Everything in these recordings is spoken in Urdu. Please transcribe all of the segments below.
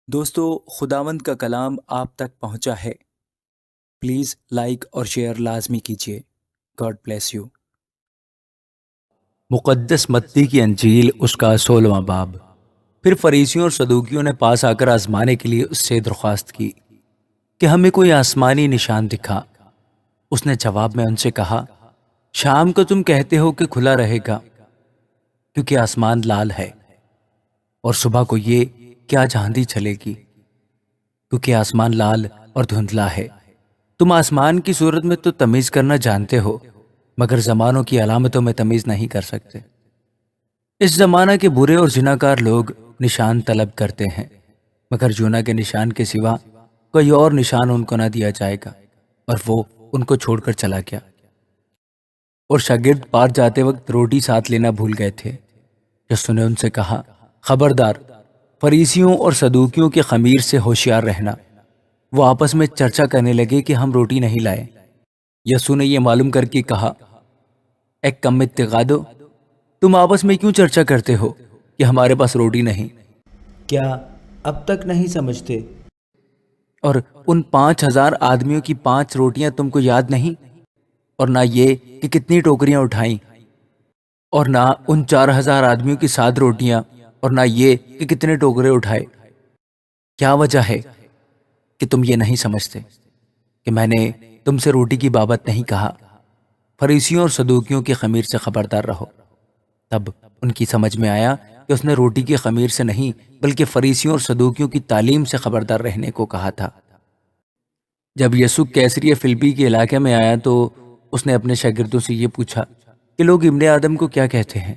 دوستو، خداوند کا کلام آپ تک پہنچا ہے۔ پلیز لائک اور شیئر لازمی کیجیے۔ God bless you. مقدس متی کی انجیل اس کا 16واں باب۔ پھر فریسیوں اور صدوقیوں نے پاس آ کر آزمانے کے لیے اس سے درخواست کی کہ ہمیں کوئی آسمانی نشان دکھا۔ اس نے جواب میں ان سے کہا، شام کو تم کہتے ہو کہ کھلا رہے گا کیونکہ آسمان لال ہے، اور صبح کو یہ کہ آج آندھی چلے گی کیونکہ آسمان لال اور دھندلا ہے۔ تم آسمان کی صورت میں تو تمیز کرنا جانتے ہو، مگر زمانوں کی علامتوں میں تمیز نہیں کر سکتے۔ اس زمانہ کے برے اور زناکار لوگ نشان طلب کرتے ہیں، مگر یونا کے نشان کے سوا کوئی اور نشان ان کو نہ دیا جائے گا، اور وہ ان کو چھوڑ کر چلا گیا۔ اور شاگرد پار جاتے وقت روٹی ساتھ لینا بھول گئے تھے۔ یسوع نے ان سے کہا، خبردار، فریسیوں اور صدوقیوں کے خمیر سے ہوشیار رہنا۔ وہ آپس میں چرچا کرنے لگے کہ ہم روٹی نہیں لائے۔ یسوع نے یہ معلوم کر کے کہا، اے کم اتقادو، تم آپس میں کیوں چرچا کرتے ہو کہ ہمارے پاس روٹی نہیں؟ کیا اب تک نہیں سمجھتے؟ اور ان 5,000 آدمیوں کی 5 روٹیاں تم کو یاد نہیں؟ اور نہ یہ کہ کتنی ٹوکریاں اٹھائیں؟ اور نہ ان 4,000 آدمیوں کی 7 روٹیاں؟ اور نہ یہ کہ کتنے ٹوکرے اٹھائے؟ کیا وجہ ہے کہ تم یہ نہیں سمجھتے کہ میں نے تم سے روٹی کی بابت نہیں کہا؟ فریسیوں اور صدوقیوں کی خمیر سے خبردار رہو۔ تب ان کی سمجھ میں آیا کہ اس نے روٹی کی خمیر سے نہیں بلکہ فریسیوں اور صدوقیوں کی تعلیم سے خبردار رہنے کو کہا تھا۔ جب یسوع کیسریہ فلپی کے علاقے میں آیا تو اس نے اپنے شاگردوں سے یہ پوچھا کہ لوگ ابن آدم کو کیا کہتے ہیں؟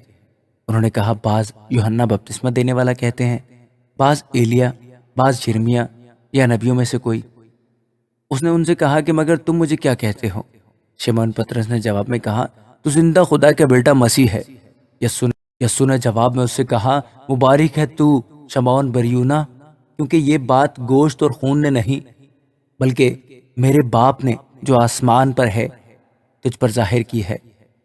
انہوں نے کہا، بعض یوحنا بپتسمہ دینے والا کہتے ہیں، بعض ایلیا، بعض یرمیا یا نبیوں میں سے کوئی۔ اس نے ان سے کہا کہ مگر تم مجھے کیا کہتے ہو؟ شمعون پطرس نے جواب میں کہا، تو زندہ خدا کا بیٹا مسیح ہے۔ یسوع نے جواب میں اس سے کہا، مبارک ہے تو شمعون بریونا، کیونکہ یہ بات گوشت اور خون نے نہیں بلکہ میرے باپ نے جو آسمان پر ہے تجھ پر ظاہر کی ہے۔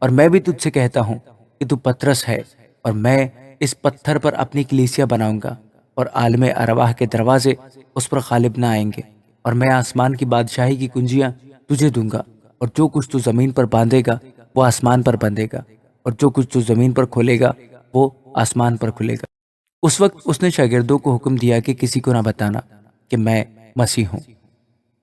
اور میں بھی تجھ سے کہتا ہوں کہ تو پطرس ہے، اور میں اس پتھر پر اپنی کلیسیا بناؤں گا، اور عالم ارواح کے دروازے اس پر غالب نہ آئیں گے۔ اور میں آسمان کی بادشاہی کی کنجیاں تجھے دوں گا، اور جو کچھ تو زمین پر باندھے گا وہ آسمان پر بندھے گا، اور جو کچھ تو زمین پر کھولے گا وہ آسمان پر کھلے گا۔ اس وقت اس نے شاگردوں کو حکم دیا کہ کسی کو نہ بتانا کہ میں مسیح ہوں۔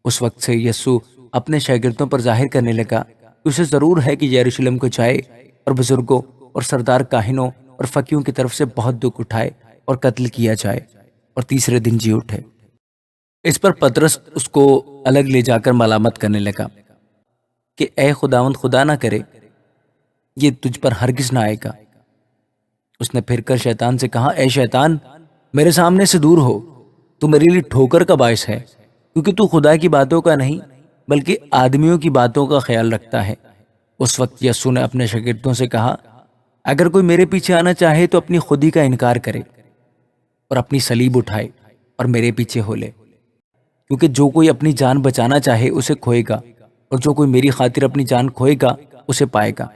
اس وقت سے یسوع اپنے شاگردوں پر ظاہر کرنے لگا کہ اسے ضرور ہے کہ یروشلم کو جائے اور بزرگوں اور سردار کاہنوں اور فقیوں کی طرف سے بہت دکھ اٹھائے اور قتل کیا جائے اور تیسرے دن جی اٹھے۔ اس پر پطرس اس کو الگ لے جا کر ملامت کرنے لگا کہ اے خداوند، خدا نہ کرے یہ تجھ پر ہرگز نہ آئے گا۔ اس نے پھر کر شیطان سے کہا، اے شیطان، میرے سامنے سے دور ہو، تو میرے لیے ٹھوکر کا باعث ہے، کیونکہ تو خدا کی باتوں کا نہیں بلکہ آدمیوں کی باتوں کا خیال رکھتا ہے۔ اس وقت یسوع نے اپنے شاگردوں سے کہا، اگر کوئی میرے پیچھے آنا چاہے تو اپنی خودی کا انکار کرے اور اپنی صلیب اٹھائے اور میرے پیچھے ہو لے۔ کیونکہ جو کوئی اپنی جان بچانا چاہے اسے کھوئے گا، اور جو کوئی میری خاطر اپنی جان کھوئے گا اسے پائے گا۔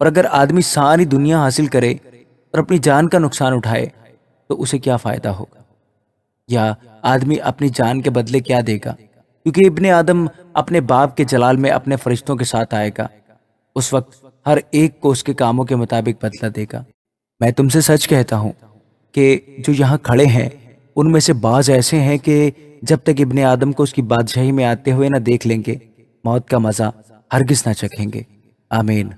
اور اگر آدمی ساری دنیا حاصل کرے اور اپنی جان کا نقصان اٹھائے تو اسے کیا فائدہ ہوگا؟ یا آدمی اپنی جان کے بدلے کیا دے گا؟ کیونکہ ابن آدم اپنے باپ کے جلال میں اپنے فرشتوں کے ساتھ آئے گا۔ اس وقت ہر ایک کو اس کے کاموں کے مطابق بدلہ دے گا۔ میں تم سے سچ کہتا ہوں کہ جو یہاں کھڑے ہیں ان میں سے بعض ایسے ہیں کہ جب تک ابن آدم کو اس کی بادشاہی میں آتے ہوئے نہ دیکھ لیں گے، موت کا مزہ ہرگز نہ چکھیں گے۔ آمین۔